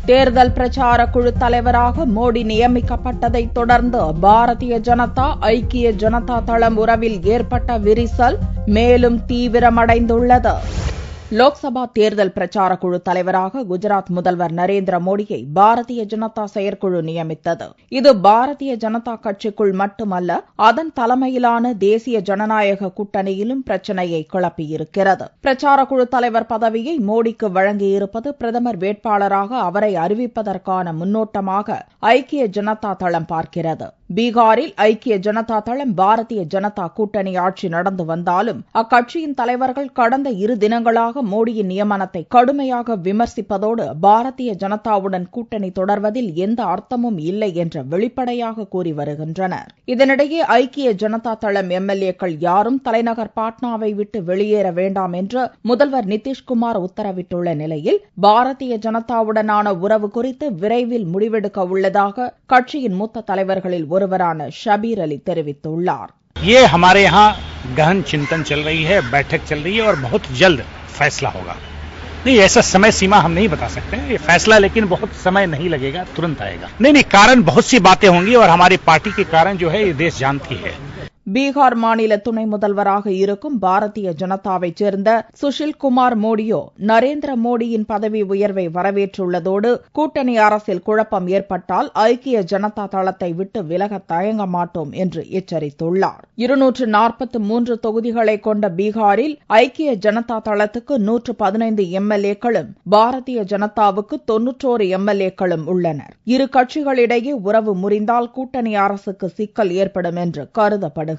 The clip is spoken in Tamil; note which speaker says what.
Speaker 1: தேர்தல் பிரச்சார குழு தலைவராக மோடி நியமிக்கப்பட்டதைத் தொடர்ந்து பாரதிய ஜனதா ஐக்கிய ஜனதா தளம் உறவில் ஏற்பட்ட விரிசல் மேலும் தீவிரமடைந்துள்ளது. லோக்சபா தேர்தல் பிரச்சார குழு தலைவராக குஜராத் முதல்வர் நரேந்திர மோடியை பாரதிய ஜனதா செயற்குழு நியமித்தது. இது பாரதிய ஜனதா கட்சிக்குள் மட்டுமல்ல, அதன் தலைமையிலான தேசிய ஜனநாயக கூட்டணியிலும் பிரச்சினையை கிளப்பியிருக்கிறது. பிரச்சார குழு தலைவர் பதவியை மோடிக்கு வழங்கியிருப்பது பிரதமர் வேட்பாளராக அவரை அறிவிப்பதற்கான முன்னோட்டமாக ஐக்கிய ஜனதா தளம் பார்க்கிறது. பீகாரில் ஐக்கிய ஜனதா தளம் பாரதிய ஜனதா கூட்டணி ஆட்சி நடந்து வந்தாலும் அக்கட்சியின் தலைவர்கள் கடந்த 2 தினங்களாக மோடியின் நியமனத்தை கடுமையாக விமர்சிப்பதோடு பாரதிய ஜனதாவுடன் கூட்டணி தொடர்வதில் எந்த அர்த்தமும் இல்லை என்று வெளிப்படையாக கூறி வருகின்றனர். இதனிடையே ஐக்கிய ஜனதா தளம் எம்எல்ஏக்கள் யாரும் தலைநகர் பாட்னாவை விட்டு வெளியேற வேண்டாம் என்று முதல்வர் நிதிஷ்குமார் உத்தரவிட்டுள்ள நிலையில் பாரதிய ஜனதாவுடனான உறவு குறித்து விரைவில் முடிவெடுக்க உள்ளதாக கட்சியின் மூத்த தலைவர்களில் ஒருவரான ஷபீர் அலி தெரிவித்துள்ளார்.
Speaker 2: ये हमारे यहाँ गहन चिंतन चल रही है, बैठक चल रही है और बहुत जल्द फैसला होगा. नहीं, ऐसा समय सीमा हम नहीं बता सकते हैं. ये फैसला लेकिन बहुत समय नहीं लगेगा, तुरंत आएगा. नहीं, कारण बहुत सी बातें होंगी और हमारी पार्टी के कारण जो है ये देश जानती है.
Speaker 1: பீகார் மாநில துணை முதல்வராக இருக்கும் பாரதிய ஜனதாவைச் சேர்ந்த சுஷில் குமார் மோடியோ நரேந்திர மோடியின் பதவி உயர்வை வரவேற்றுள்ளதோடு கூட்டணி அரசில் குழப்பம் ஏற்பட்டால் ஐக்கிய ஜனதா தளத்தை விட்டு விலக தயங்க மாட்டோம் என்று எச்சரித்துள்ளார். 243 தொகுதிகளை கொண்ட பீகாரில் ஐக்கிய ஜனதா தளத்துக்கு 115 எம்எல்ஏக்களும் பாரதிய ஜனதாவுக்கு 91 எம்எல்ஏக்களும் உள்ளனர். இரு கட்சிகளிடையே உறவு முறிந்தால் கூட்டணி அரசுக்கு சிக்கல் ஏற்படும் என்று கருதப்படுகிறது.